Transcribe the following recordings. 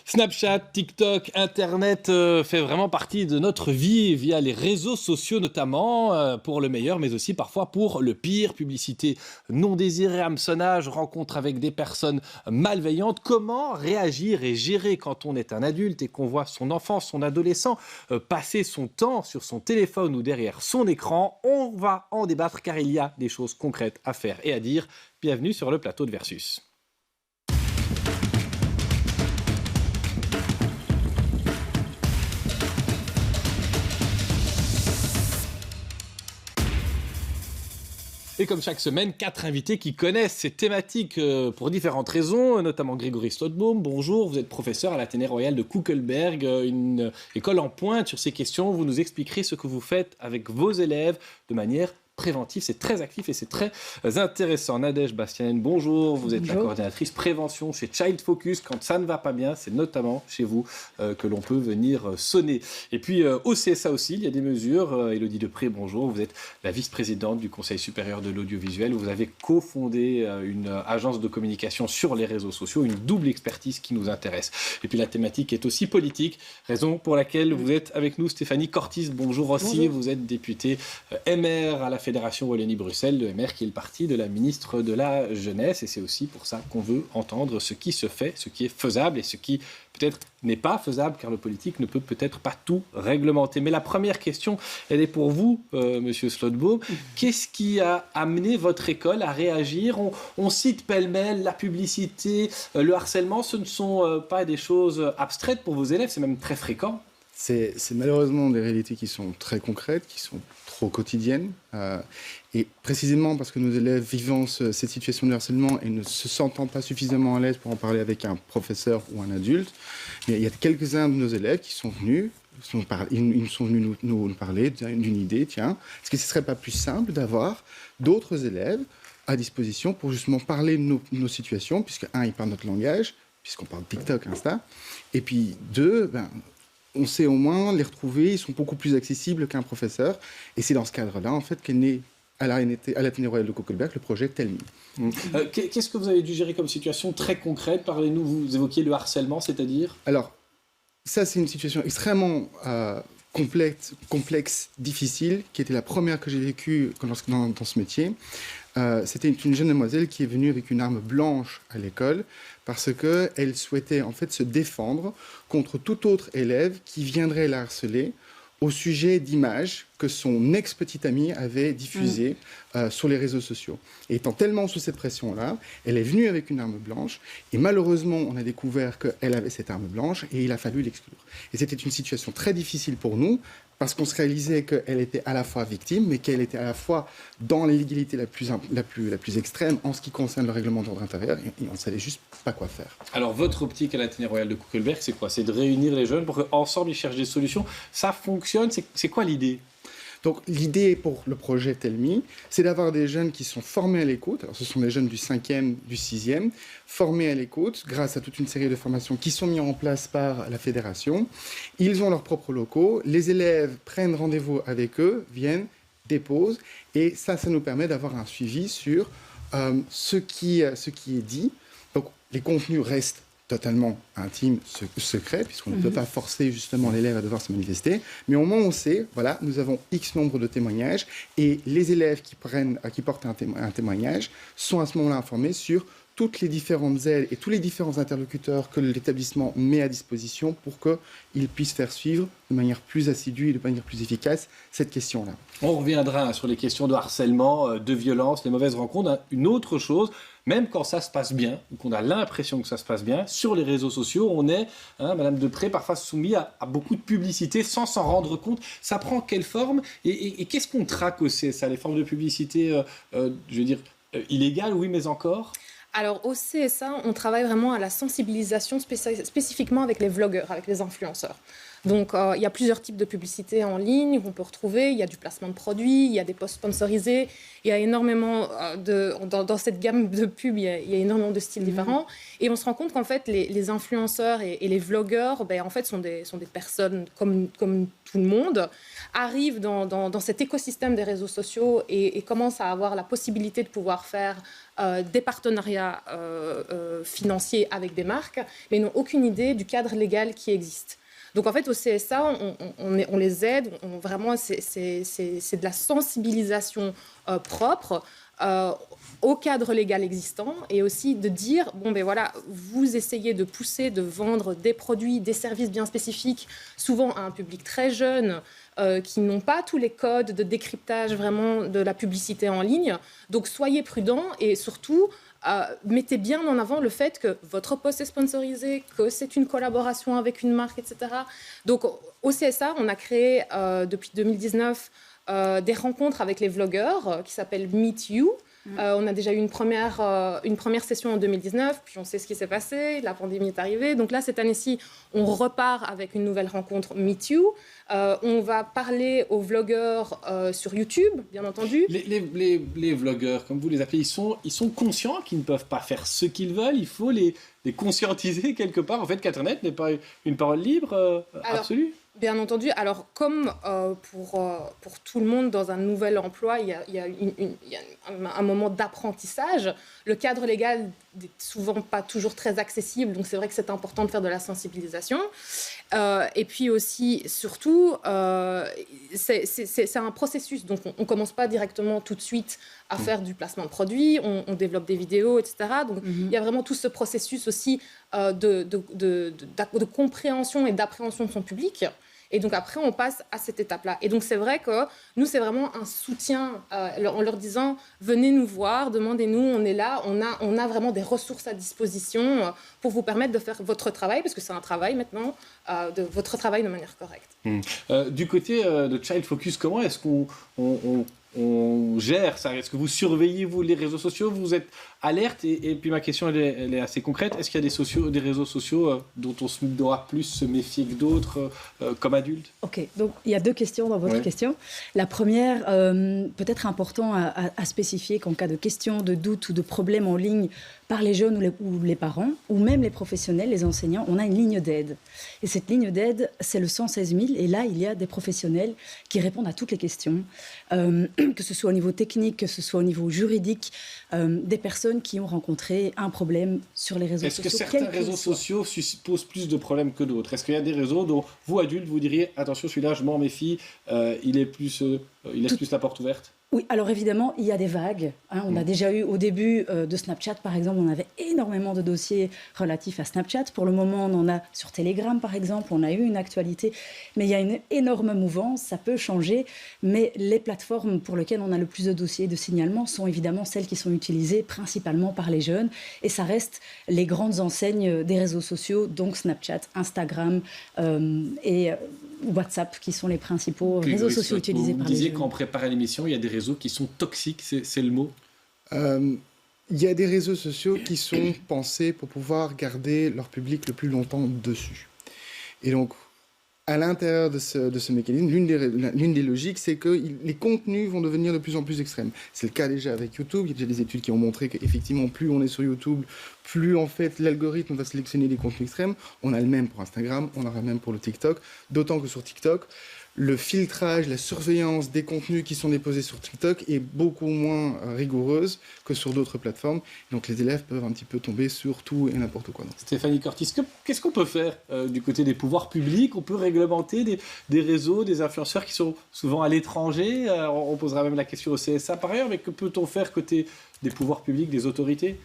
Snapchat, TikTok, Internet fait vraiment partie de notre vie via les réseaux sociaux notamment, pour le meilleur mais aussi parfois pour le pire. Publicité non désirée, hameçonnage, rencontre avec des personnes malveillantes. Comment réagir et gérer quand on est un adulte et qu'on voit son enfant, son adolescent passer son temps sur son téléphone ou derrière son écran? On va en débattre car il y a des choses concrètes à faire et à dire. Bienvenue sur le plateau de Versus. Et comme chaque semaine, 4 invités qui connaissent ces thématiques pour différentes raisons, notamment Grégory Slotboom. Bonjour, vous êtes professeur à l'Athénée Royal de Kuckelberg, une école en pointe sur ces questions. Vous nous expliquerez ce que vous faites avec vos élèves de manière préventive. C'est très actif et c'est très intéressant. Nadège Bastianen, bonjour. Vous êtes la coordinatrice prévention chez Child Focus. Quand ça ne va pas bien, c'est notamment chez vous que l'on peut venir sonner. Et puis au CSA aussi, il y a des mesures. Élodie Depré, bonjour. Vous êtes la vice-présidente du Conseil supérieur de l'audiovisuel. Vous avez cofondé une agence de communication sur les réseaux sociaux, une double expertise qui nous intéresse. Et puis la thématique est aussi politique, raison pour laquelle vous êtes avec nous. Stéphanie Cortis, bonjour aussi. Bonjour. Vous êtes députée MR à la Fédération Wallonie-Bruxelles, le MR qui est le parti de la ministre de la Jeunesse. Et c'est aussi pour ça qu'on veut entendre ce qui se fait, ce qui est faisable et ce qui peut-être n'est pas faisable, car le politique ne peut peut-être pas tout réglementer. Mais la première question, elle est pour vous, Monsieur Slotboom. Qu'est-ce qui a amené votre école à réagir? On cite pêle-mêle la publicité, le harcèlement. Ce ne sont pas des choses abstraites pour vos élèves, c'est même très fréquent. C'est malheureusement des réalités qui sont très concrètes, qui sont trop quotidiennes. Et précisément parce que nos élèves vivent cette situation de harcèlement et ne se sentant pas suffisamment à l'aise pour en parler avec un professeur ou un adulte, il y a quelques-uns de nos élèves qui sont venus, ils sont venus nous parler d'une idée. Tiens, est-ce que ce ne serait pas plus simple d'avoir d'autres élèves à disposition pour justement parler de nos situations, puisque un, ils parlent notre langage, puisqu'on parle TikTok, Insta, et puis deux, on sait au moins les retrouver, ils sont beaucoup plus accessibles qu'un professeur. Et c'est dans ce cadre-là, en fait, qu'est né à l'Athénée Royal de Kuckelberg le projet Tell Me. Qu'est-ce que vous avez dû gérer comme situation très concrète? Parlez-nous, vous évoquiez le harcèlement, c'est-à-dire? Alors, ça, c'est une situation extrêmement complexe, difficile, qui était la première que j'ai vécue dans ce métier. C'était une jeune demoiselle qui est venue avec une arme blanche à l'école parce qu'elle souhaitait en fait se défendre contre tout autre élève qui viendrait la harceler au sujet d'images que son ex-petite amie avait diffusées sur les réseaux sociaux. Et étant tellement sous cette pression-là, elle est venue avec une arme blanche et malheureusement, on a découvert qu'elle avait cette arme blanche et il a fallu l'exclure. Et c'était une situation très difficile pour nous parce qu'on se réalisait qu'elle était à la fois victime, mais qu'elle était à la fois dans l'illégalité la plus extrême en ce qui concerne le règlement d'ordre intérieur, et on ne savait juste pas quoi faire. Alors, votre optique à l'Athénée Royal de Kuckelberg, c'est quoi? C'est de réunir les jeunes pour qu'ensemble ils cherchent des solutions. Ça fonctionne? C'est quoi l'idée? Donc l'idée pour le projet Tell Me, c'est d'avoir des jeunes qui sont formés à l'écoute. Alors ce sont des jeunes du 5e, du 6e, formés à l'écoute grâce à toute une série de formations qui sont mises en place par la fédération. Ils ont leurs propres locaux, les élèves prennent rendez-vous avec eux, viennent, déposent, et ça nous permet d'avoir un suivi sur ce qui est dit. Donc les contenus restent totalement intime, secret, puisqu'on ne peut pas forcer justement l'élève à devoir se manifester. Mais au moins on sait, voilà, nous avons X nombre de témoignages et les élèves qui portent un témoignage sont à ce moment-là informés sur toutes les différentes aides et tous les différents interlocuteurs que l'établissement met à disposition pour qu'ils puissent faire suivre de manière plus assidue et de manière plus efficace cette question-là. On reviendra sur les questions de harcèlement, de violence, les mauvaises rencontres. Une autre chose, même quand ça se passe bien, ou qu'on a l'impression que ça se passe bien, sur les réseaux sociaux, on est, Madame Depré, parfois soumis à beaucoup de publicité sans s'en rendre compte. Ça prend quelle forme et qu'est-ce qu'on traque aussi, ça, les formes de publicité, illégales, oui, mais encore? Alors, au CSA, on travaille vraiment à la sensibilisation spécifiquement avec les vlogueurs, avec les influenceurs. Donc, il y a plusieurs types de publicités en ligne qu'on peut retrouver. Il y a du placement de produits, il y a des posts sponsorisés. Il y a énormément dans cette gamme de pubs, il y a énormément de styles différents. Et on se rend compte qu'en fait, les influenceurs et les vlogueurs, en fait, sont des personnes comme tout le monde, arrivent dans cet écosystème des réseaux sociaux et commencent à avoir la possibilité de pouvoir faire des partenariats financiers avec des marques, mais n'ont aucune idée du cadre légal qui existe. Donc en fait, au CSA, on les aide, vraiment, c'est de la sensibilisation propre au cadre légal existant et aussi de dire, vous essayez de pousser, de vendre des produits, des services bien spécifiques, souvent à un public très jeune, qui n'ont pas tous les codes de décryptage vraiment de la publicité en ligne. Donc soyez prudents et surtout, mettez bien en avant le fait que votre post est sponsorisé, que c'est une collaboration avec une marque, etc. Donc, au CSA, on a créé depuis 2019 des rencontres avec les vlogueurs qui s'appellent Meet You. On a déjà eu une première session en 2019, puis on sait ce qui s'est passé, la pandémie est arrivée. Donc là, cette année-ci, on repart avec une nouvelle rencontre Meet You. On va parler aux vlogueurs sur YouTube, bien entendu. Les vlogueurs, comme vous les appelez, ils sont conscients qu'ils ne peuvent pas faire ce qu'ils veulent. Il faut les conscientiser quelque part. En fait, qu'Internet n'est pas une parole libre absolue. Bien entendu. Alors, comme pour tout le monde dans un nouvel emploi, il y a un moment d'apprentissage. Le cadre légal n'est souvent pas toujours très accessible, donc c'est vrai que c'est important de faire de la sensibilisation. Et puis aussi, surtout, c'est un processus. Donc, on ne commence pas directement tout de suite à faire du placement de produits, on développe des vidéos, etc. Donc, il y a vraiment tout ce processus aussi de compréhension et d'appréhension de son public. Et donc après, on passe à cette étape-là. Et donc c'est vrai que nous, c'est vraiment un soutien en leur disant, venez nous voir, demandez-nous, on est là, on a vraiment des ressources à disposition pour vous permettre de faire votre travail, parce que c'est un travail maintenant, de votre travail de manière correcte. Du côté de Child Focus, comment est-ce qu'on gère ça? Est-ce que vous surveillez, vous, les réseaux sociaux? Vous êtes alerte? Et puis ma question, elle est assez concrète. Est-ce qu'il y a des réseaux sociaux dont on doit plus se méfier que d'autres comme adulte? Ok, donc il y a deux questions dans votre question. La première, peut-être important à spécifier qu'en cas de questions, de doutes ou de problèmes en ligne par les jeunes ou les parents, ou même les professionnels, les enseignants, on a une ligne d'aide. Et cette ligne d'aide, c'est le 116 000. Et là, il y a des professionnels qui répondent à toutes les questions, que ce soit au niveau technique, que ce soit au niveau juridique, des personnes qui ont rencontré un problème sur les réseaux sociaux. Est-ce que certains réseaux sociaux posent plus de problèmes que d'autres? Est-ce qu'il y a des réseaux dont vous, adultes, vous diriez « Attention, celui-là, je m'en méfie, il laisse plus la porte ouverte » ? Oui, alors évidemment, il y a des vagues. On a déjà eu, au début de Snapchat, par exemple, on avait énormément de dossiers relatifs à Snapchat. Pour le moment, on en a sur Telegram, par exemple. On a eu une actualité. Mais il y a une énorme mouvance. Ça peut changer. Mais les plateformes pour lesquelles on a le plus de dossiers de signalement sont évidemment celles qui sont utilisées principalement par les jeunes. Et ça reste les grandes enseignes des réseaux sociaux, donc Snapchat, Instagram et WhatsApp, qui sont les principaux réseaux sociaux utilisés par les jeunes. Vous disiez qu'en préparant l'émission, il y a des réseaux qui sont toxiques, c'est le mot? Il y a des réseaux sociaux qui sont pensés pour pouvoir garder leur public le plus longtemps dessus. Et donc, à l'intérieur de ce mécanisme, l'une des logiques, c'est que les contenus vont devenir de plus en plus extrêmes. C'est le cas déjà avec YouTube. Il y a déjà des études qui ont montré qu'effectivement, plus on est sur YouTube, plus en fait l'algorithme va sélectionner des contenus extrêmes. On a le même pour Instagram, on aura le même pour le TikTok. D'autant que sur TikTok, le filtrage, la surveillance des contenus qui sont déposés sur TikTok est beaucoup moins rigoureuse que sur d'autres plateformes. Donc les élèves peuvent un petit peu tomber sur tout et n'importe quoi. Stéphanie Cortis, qu'est-ce qu'on peut faire du côté des pouvoirs publics? On peut réglementer des réseaux, des influenceurs qui sont souvent à l'étranger. On posera même la question au CSA par ailleurs, mais que peut-on faire côté des pouvoirs publics, des autorités?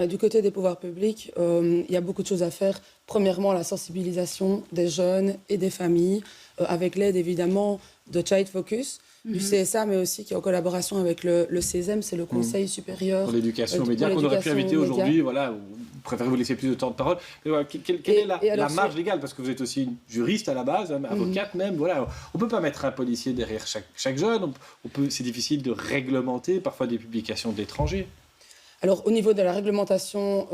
Du côté des pouvoirs publics, il y a beaucoup de choses à faire. Premièrement, la sensibilisation des jeunes et des familles, avec l'aide évidemment de Child Focus, du CSA, mais aussi qui est en collaboration avec le CESEM, c'est le Conseil supérieur pour l'éducation aux médias, qu'on aurait pu inviter aujourd'hui. Voilà, vous préférez vous laisser plus de temps de parole. Mais voilà, quelle est la marge légale? Parce que vous êtes aussi une juriste à la base, avocate même. Voilà, on ne peut pas mettre un policier derrière chaque jeune. C'est difficile de réglementer parfois des publications d'étrangers. Alors, au niveau de la réglementation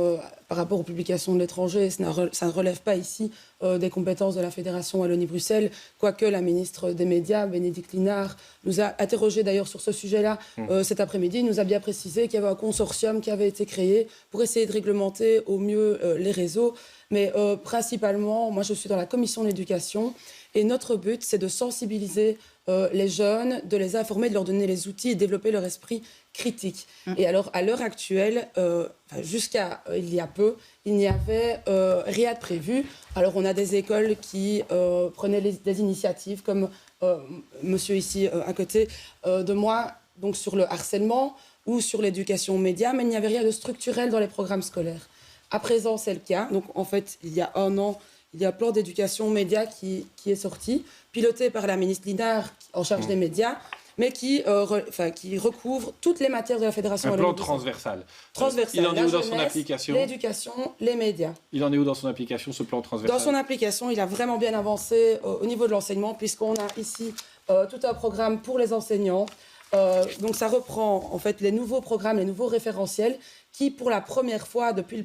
par rapport aux publications de l'étranger, ça ne relève pas ici des compétences de la Fédération Wallonie-Bruxelles, quoique la ministre des Médias, Bénédicte Linard, nous a interrogé d'ailleurs sur ce sujet-là cet après-midi. Il nous a bien précisé qu'il y avait un consortium qui avait été créé pour essayer de réglementer au mieux les réseaux. Mais principalement, moi je suis dans la commission de l'éducation et notre but, c'est de sensibiliser les jeunes, de les informer, de leur donner les outils et développer leur esprit critique. Et alors, à l'heure actuelle, jusqu'à il y a peu, il n'y avait rien de prévu. Alors, on a des écoles qui prenaient des initiatives, comme monsieur ici à côté de moi, donc sur le harcèlement ou sur l'éducation aux médias, mais il n'y avait rien de structurel dans les programmes scolaires. À présent, c'est le cas. Donc, en fait, il y a un an, il y a un plan d'éducation aux médias qui est sorti, piloté par la ministre Linard, en charge des médias, mais qui recouvre toutes les matières de la Fédération. Un plan transversal. Il en est où dans son application ? L'éducation, les médias. Il en est où dans son application, ce plan transversal ? Dans son application, il a vraiment bien avancé au niveau de l'enseignement, puisqu'on a ici tout un programme pour les enseignants. Donc ça reprend en fait les nouveaux programmes, les nouveaux référentiels qui, pour la première fois depuis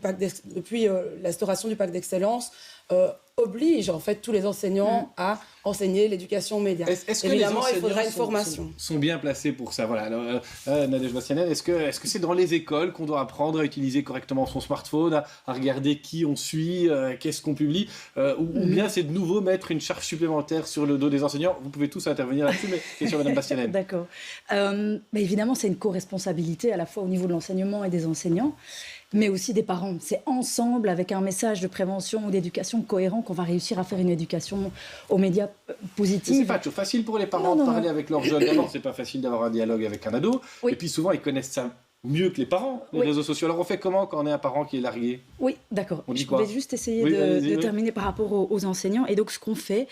l'instauration du pacte d'excellence, oblige en fait tous les enseignants à enseigner l'éducation aux médias. Évidemment, il faudra une formation. Sont bien placés pour ça. Voilà. Alors, Nadège Bastianen, est-ce que c'est dans les écoles qu'on doit apprendre à utiliser correctement son smartphone, à regarder qui on suit, qu'est-ce qu'on publie, ou bien c'est de nouveau mettre une charge supplémentaire sur le dos des enseignants ? Vous pouvez tous intervenir là-dessus, mais question Madame Bastianen. D'accord. Mais évidemment, c'est une co-responsabilité à la fois au niveau de l'enseignement et des enseignants, mais aussi des parents. C'est ensemble, avec un message de prévention ou d'éducation cohérent, qu'on va réussir à faire une éducation aux médias positive. C'est pas toujours facile pour les parents de parler avec leurs jeunes. D'abord, c'est pas facile d'avoir un dialogue avec un ado. Oui. Et puis souvent, ils connaissent ça mieux que les parents, les réseaux sociaux. Alors on fait comment quand on est un parent qui est largué ? Oui, d'accord. On dit quoi ? Je vais juste essayer de terminer par rapport aux enseignants. Et donc ce qu'on fait,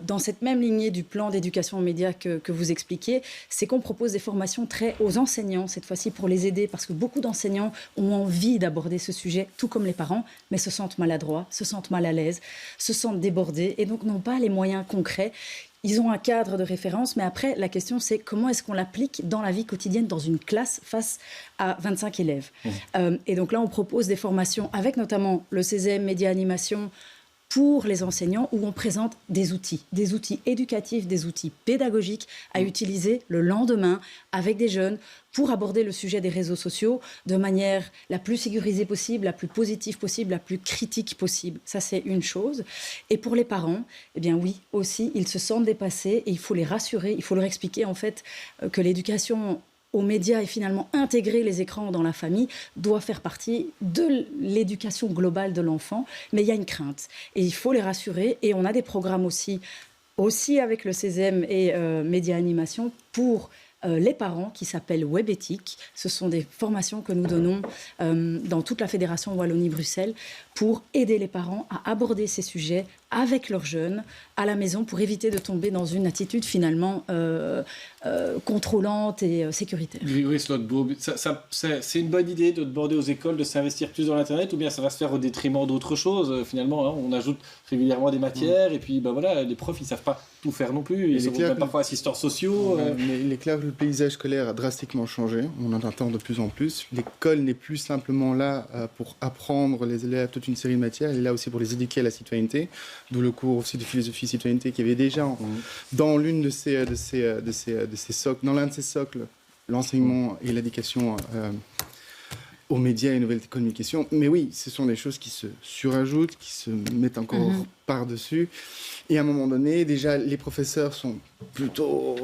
dans cette même lignée du plan d'éducation aux médias que vous expliquiez, c'est qu'on propose des formations aux enseignants, cette fois-ci pour les aider, parce que beaucoup d'enseignants ont envie d'aborder ce sujet, tout comme les parents, mais se sentent maladroits, se sentent mal à l'aise, se sentent débordés, et donc n'ont pas les moyens concrets. Ils ont un cadre de référence, mais après, la question, c'est comment est-ce qu'on l'applique dans la vie quotidienne, dans une classe, face à 25 élèves. Et donc là, on propose des formations avec notamment le CESEM, Média Animation, pour les enseignants, où on présente des outils éducatifs, des outils pédagogiques à utiliser le lendemain avec des jeunes pour aborder le sujet des réseaux sociaux de manière la plus sécurisée possible, la plus positive possible, la plus critique possible. Ça, c'est une chose. Et pour les parents, eh bien oui, aussi, ils se sentent dépassés et il faut les rassurer, il faut leur expliquer en fait que l'éducation aux médias et finalement intégrer les écrans dans la famille doit faire partie de l'éducation globale de l'enfant. Mais il y a une crainte et il faut les rassurer. Et on a des programmes aussi avec le CESEM et Média Animation pour les parents qui s'appellent WebEthique. Ce sont des formations que nous donnons dans toute la Fédération Wallonie-Bruxelles pour aider les parents à aborder ces sujets avec leurs jeunes à la maison pour éviter de tomber dans une attitude finalement contrôlante et sécuritaire. Oui, c'est une bonne idée de demander aux écoles de s'investir plus dans l'Internet, ou bien ça va se faire au détriment d'autres choses finalement, hein, on ajoute régulièrement des matières et puis les profs ils savent pas tout faire non plus, ils sont même parfois assistants sociaux. Mais il est clair que le paysage scolaire a drastiquement changé, on en entend de plus en plus. L'école n'est plus simplement là pour apprendre les élèves toute une série de matières, elle est là aussi pour les éduquer à la citoyenneté, d'où le cours aussi de philosophie citoyenneté qui avait déjà dans l'une de ces socles, dans l'un de ces socles, l'enseignement et l'éducation aux médias et nouvelles communications. Mais oui, ce sont des choses qui se surajoutent, qui se mettent encore par-dessus. Et à un moment donné, déjà, les professeurs sont plutôt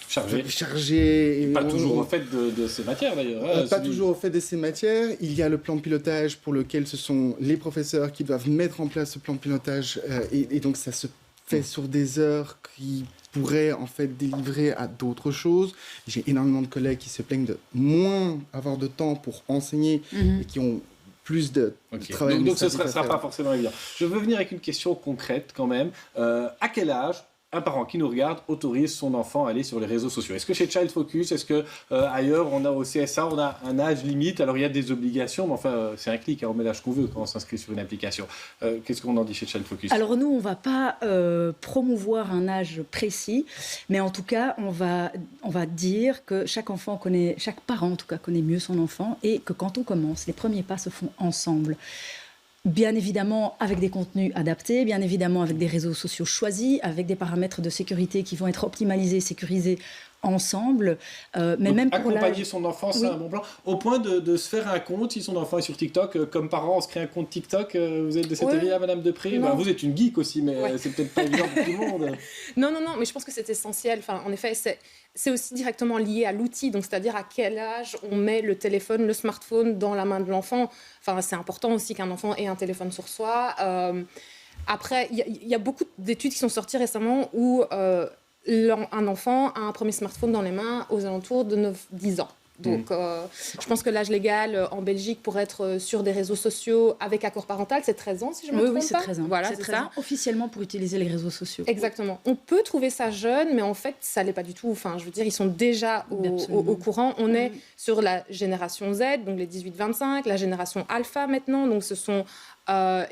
chargés. Et pas toujours au fait de ces matières, d'ailleurs. Pas toujours au fait de ces matières. Il y a le plan de pilotage pour lequel ce sont les professeurs qui doivent mettre en place ce plan de pilotage. Et donc, ça se fait sur des heures qui pourraient en fait délivrer à d'autres choses. J'ai énormément de collègues qui se plaignent de moins avoir de temps pour enseigner et qui ont plus de travail. Donc ce ne sera pas forcément évident. Je veux venir avec une question concrète quand même. À quel âge un parent qui nous regarde autorise son enfant à aller sur les réseaux sociaux. Est-ce que chez Child Focus, est-ce que ailleurs, on a au CSA, on a un âge limite? Alors il y a des obligations, mais enfin c'est un clic, on met l'âge qu'on veut quand on s'inscrit sur une application. Qu'est-ce qu'on en dit chez Child Focus? Alors nous, on ne va pas promouvoir un âge précis, mais en tout cas, on va dire que chaque parent en tout cas connaît mieux son enfant et que quand on commence, les premiers pas se font ensemble. Bien évidemment avec des contenus adaptés, bien évidemment avec des réseaux sociaux choisis, avec des paramètres de sécurité qui vont être optimalisés, sécurisés ensemble. Mais donc, même pour accompagner son enfant, c'est un bon plan. Au point de se faire un compte, si son enfant est sur TikTok, comme parent, on se crée un compte TikTok. Vous êtes de cette avis, Madame Depré? Vous êtes une geek aussi, mais c'est peut-être pas évident pour tout le monde. Non, mais je pense que c'est essentiel. Enfin, en effet, c'est aussi directement lié à l'outil, donc c'est-à-dire à quel âge on met le téléphone, le smartphone dans la main de l'enfant. Enfin, c'est important aussi qu'un enfant ait un téléphone sur soi. Après, il y a beaucoup d'études qui sont sorties récemment où un enfant a un premier smartphone dans les mains aux alentours de 9-10 ans. Donc, je pense que l'âge légal en Belgique pour être sur des réseaux sociaux avec accord parental, c'est 13 ans, si je me trompe pas. Oui, c'est 13 ans. Voilà, c'est c'est 13 ça. ans officiellement pour utiliser les réseaux sociaux. Exactement. On peut trouver ça jeune, mais en fait, ça l'est pas du tout. Enfin, je veux dire, ils sont déjà au courant. On est sur la génération Z, donc les 18-25, la génération Alpha maintenant, donc ce sont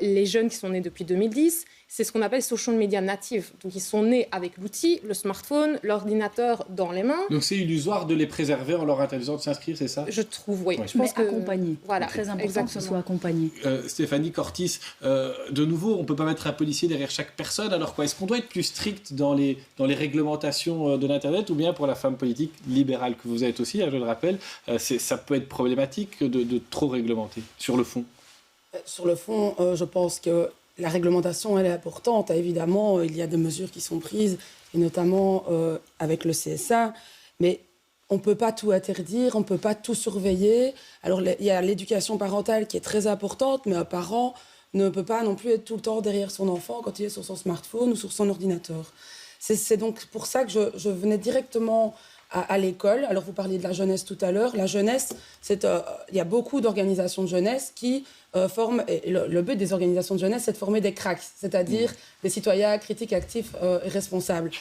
les jeunes qui sont nés depuis 2010. C'est ce qu'on appelle social media native. Donc, ils sont nés avec l'outil, le smartphone, l'ordinateur dans les mains. Donc, c'est illusoire de les préserver en leur interdisant de s'inscrire, c'est ça? Je trouve, oui. Ouais. Je pense que accompagné. Voilà, Très important que ce soit accompagné. Stéphanie Cortis, de nouveau, on ne peut pas mettre un policier derrière chaque personne. Alors quoi, est-ce qu'on doit être plus strict dans les réglementations de l'Internet, ou bien pour la femme politique libérale que vous êtes aussi, je le rappelle, ça peut être problématique de trop réglementer sur le fond? Sur le fond, je pense que la réglementation, elle est importante. Évidemment, il y a des mesures qui sont prises, et notamment avec le CSA, mais on ne peut pas tout interdire, on ne peut pas tout surveiller. Alors, il y a l'éducation parentale qui est très importante, mais un parent ne peut pas non plus être tout le temps derrière son enfant quand il est sur son smartphone ou sur son ordinateur. C'est donc pour ça que je venais directement à l'école. Alors, vous parliez de la jeunesse tout à l'heure. La jeunesse, il y a beaucoup d'organisations de jeunesse qui forment... Et le but des organisations de jeunesse, c'est de former des cracks, c'est-à-dire des citoyens critiques, actifs et responsables.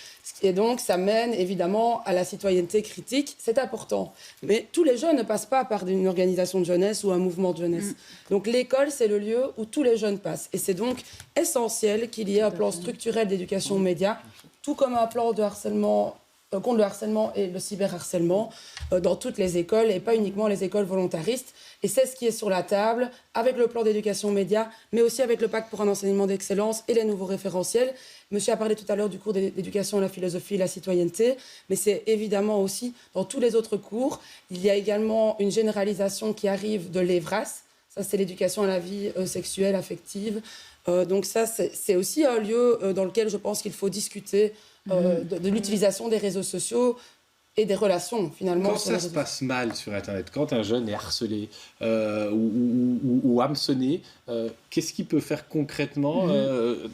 Et donc, ça mène évidemment à la citoyenneté critique. C'est important. Mais tous les jeunes ne passent pas par une organisation de jeunesse ou un mouvement de jeunesse. Donc, l'école, c'est le lieu où tous les jeunes passent. Et c'est donc essentiel qu'il y ait un plan structurel d'éducation aux médias, tout comme un plan de harcèlement contre le harcèlement et le cyberharcèlement dans toutes les écoles et pas uniquement les écoles volontaristes. Et c'est ce qui est sur la table avec le plan d'éducation média, mais aussi avec le pacte pour un enseignement d'excellence et les nouveaux référentiels. Monsieur a parlé tout à l'heure du cours d'éducation à la philosophie et la citoyenneté, mais c'est évidemment aussi dans tous les autres cours. Il y a également une généralisation qui arrive de l'EVRAS. Ça, c'est l'éducation à la vie sexuelle, affective. Donc ça, c'est aussi un lieu dans lequel je pense qu'il faut discuter de l'utilisation des réseaux sociaux et des relations, finalement. Quand ça se passe mal sur Internet, quand un jeune est harcelé ou hameçonné, qu'est-ce qu'il peut faire concrètement?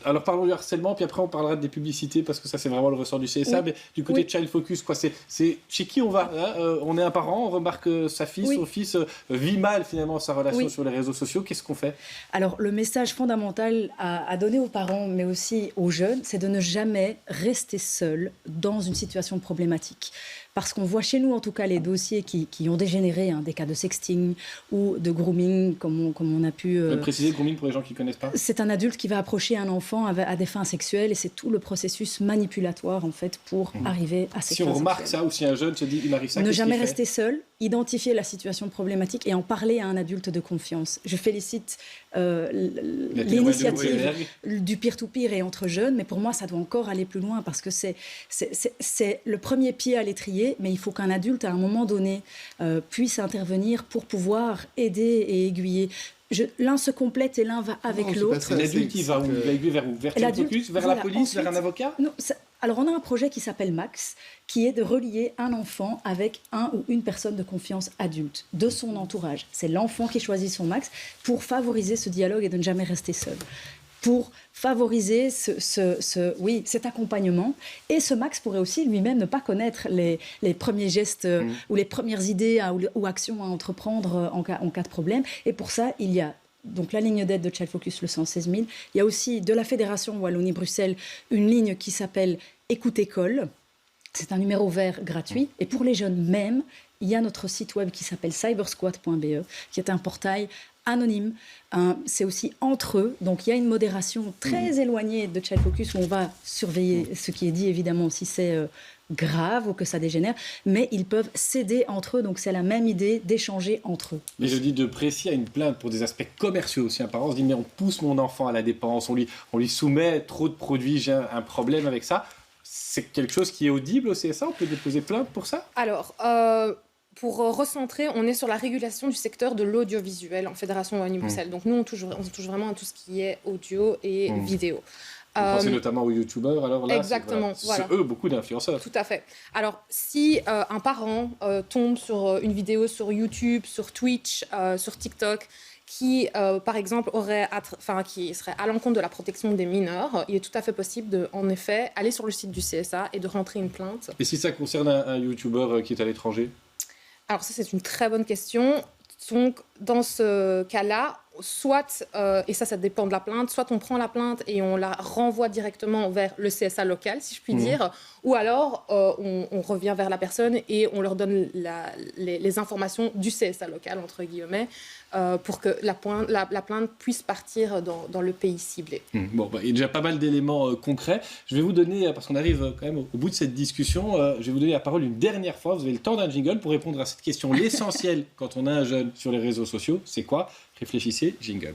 Alors parlons du harcèlement, puis après on parlera des publicités, parce que ça c'est vraiment le ressort du CSA, mais du côté de Child Focus, quoi, c'est chez qui on va, hein? On est un parent, on remarque que sa fille, son fils vit mal finalement sa relation sur les réseaux sociaux, qu'est-ce qu'on fait? Alors le message fondamental à donner aux parents, mais aussi aux jeunes, c'est de ne jamais rester seul dans une situation problématique. Parce qu'on voit chez nous, en tout cas, les dossiers qui ont dégénéré, hein, des cas de sexting ou de grooming, comme on a pu... préciser, grooming pour les gens qui ne connaissent pas. C'est un adulte qui va approcher un enfant à des fins sexuelles et c'est tout le processus manipulatoire, en fait, pour arriver à ces fins Si on remarque sexuelles. ça, ou si un jeune se dit, il m'arrive ça, ne jamais rester seul, identifier la situation problématique et en parler à un adulte de confiance. Je félicite l'initiative du peer-to-peer et entre jeunes, mais pour moi, ça doit encore aller plus loin parce que c'est le premier pied à l'étrier, mais il faut qu'un adulte, à un moment donné, puisse intervenir pour pouvoir aider et aiguiller. L'un se complète et l'un va avec l'autre. L'adulte, il va où? Il va aiguiller vers où? Vers Child Focus? Vers la police? Ensuite, vers un avocat? Non, alors, on a un projet qui s'appelle Max, qui est de relier un enfant avec un ou une personne de confiance adulte, de son entourage. C'est l'enfant qui choisit son Max pour favoriser ce dialogue et de ne jamais rester seul. Pour favoriser cet accompagnement. Et ce Max pourrait aussi lui-même ne pas connaître les premiers gestes ou les premières idées ou actions à entreprendre en cas de problème. Et pour ça, il y a donc la ligne d'aide de Child Focus, le 116 000. Il y a aussi de la Fédération Wallonie-Bruxelles une ligne qui s'appelle Écoute École. C'est un numéro vert gratuit. Et pour les jeunes même, il y a notre site web qui s'appelle cybersquat.be, qui est un portail anonyme. C'est aussi entre eux. Donc il y a une modération très éloignée de Child Focus où on va surveiller ce qui est dit, évidemment, si c'est grave ou que ça dégénère. Mais ils peuvent s'aider entre eux. Donc c'est la même idée d'échanger entre eux. Mais je dis de précis à une plainte pour des aspects commerciaux aussi. Un parent se dit mais on pousse mon enfant à la dépense, on lui soumet trop de produits, j'ai un problème avec ça. C'est quelque chose qui est audible au CSA? On peut déposer plainte pour ça? Alors, pour recentrer, on est sur la régulation du secteur de l'audiovisuel en Fédération Wallonie-Bruxelles. Donc nous, on touche vraiment à tout ce qui est audio et vidéo. Vous pensez notamment aux youtubeurs, alors là? Exactement, voilà. C'est eux, beaucoup d'influenceurs. Tout à fait. Alors, si un parent tombe sur une vidéo sur YouTube, sur Twitch, sur TikTok, qui, par exemple, qui serait à l'encontre de la protection des mineurs, il est tout à fait possible de, en effet, aller sur le site du CSA et de rentrer une plainte. Et si ça concerne un youtubeur qui est à l'étranger? Alors ça, c'est une très bonne question. Donc, dans ce cas-là, soit, et ça dépend de la plainte, soit on prend la plainte et on la renvoie directement vers le CSA local, si je puis dire, ou alors on revient vers la personne et on leur donne les informations du CSA local, entre guillemets, pour que la plainte puisse partir dans le pays ciblé. Bon, il y a déjà pas mal d'éléments concrets. Je vais vous donner, parce qu'on arrive quand même au bout de cette discussion, je vais vous donner la parole une dernière fois. Vous avez le temps d'un jingle pour répondre à cette question. L'essentiel quand on a un jeune sur les réseaux sociaux, c'est quoi? Réfléchissez, jingle.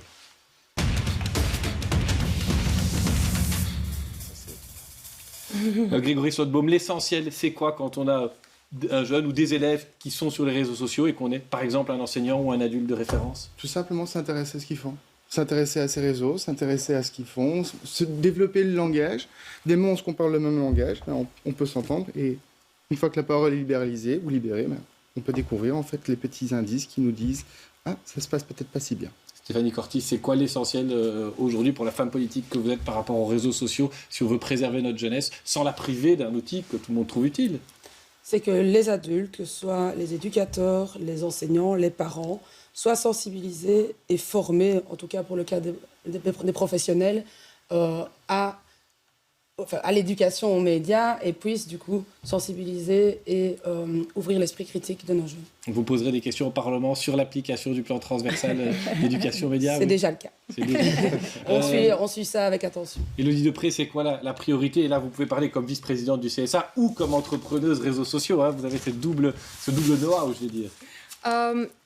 Grégory Slotbaum, l'essentiel, c'est quoi quand on a un jeune ou des élèves qui sont sur les réseaux sociaux et qu'on est, par exemple, un enseignant ou un adulte de référence? Tout simplement s'intéresser à ce qu'ils font. S'intéresser à ces réseaux, s'intéresser à ce qu'ils font, se développer le langage. Dès lors qu'on parle le même langage, on peut s'entendre. Et une fois que la parole est libéralisée ou libérée, on peut découvrir en fait les petits indices qui nous disent « Ah, ça se passe peut-être pas si bien ». Stéphanie Corti, c'est quoi l'essentiel aujourd'hui pour la femme politique que vous êtes par rapport aux réseaux sociaux, si on veut préserver notre jeunesse sans la priver d'un outil que tout le monde trouve utile? C'est que les adultes, que ce soit les éducateurs, les enseignants, les parents, soient sensibilisés et formés, en tout cas pour le cas des professionnels, à l'éducation aux médias et puissent du coup sensibiliser et ouvrir l'esprit critique de nos jeunes. Vous poserez des questions au Parlement sur l'application du plan transversal d'éducation aux médias? C'est déjà le cas. On suit ça avec attention. Élodie Depré, c'est quoi la priorité? Et là, vous pouvez parler comme vice-présidente du CSA ou comme entrepreneuse réseaux sociaux. Vous avez ce double know-how, je vais dire.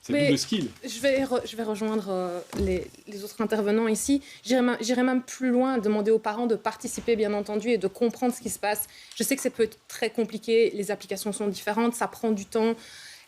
C'est double skill. Je vais rejoindre les autres intervenants ici. J'irai même plus loin, demander aux parents de participer, bien entendu, et de comprendre ce qui se passe. Je sais que ça peut être très compliqué, les applications sont différentes, ça prend du temps.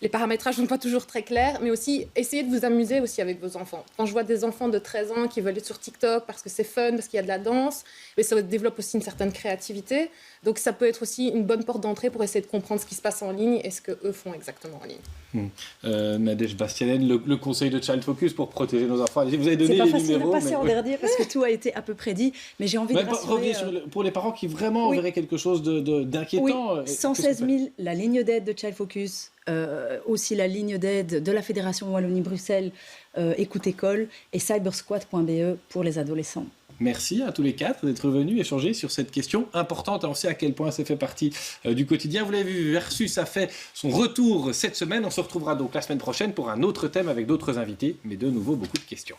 Les paramétrages ne sont pas toujours très clairs, mais aussi essayez de vous amuser aussi avec vos enfants. Quand je vois des enfants de 13 ans qui veulent être sur TikTok parce que c'est fun, parce qu'il y a de la danse, mais ça développe aussi une certaine créativité. Donc ça peut être aussi une bonne porte d'entrée pour essayer de comprendre ce qui se passe en ligne et ce qu'eux font exactement en ligne. Nadège Bastianen, le conseil de Child Focus pour protéger nos enfants. Vous avez donné les numéros. C'est pas facile de passer en dernier parce que tout a été à peu près dit, mais j'ai envie de rassurer... pour les parents qui vraiment verraient quelque chose d'inquiétant. Oui, 116 000, la ligne d'aide de Child Focus, aussi la ligne d'aide de la Fédération Wallonie-Bruxelles, Écoute École, et cybersquat.be pour les adolescents. Merci à tous les quatre d'être venus échanger sur cette question importante. On sait à quel point ça fait partie du quotidien. Vous l'avez vu, Versus a fait son retour cette semaine. On se retrouvera donc la semaine prochaine pour un autre thème avec d'autres invités, mais de nouveau beaucoup de questions.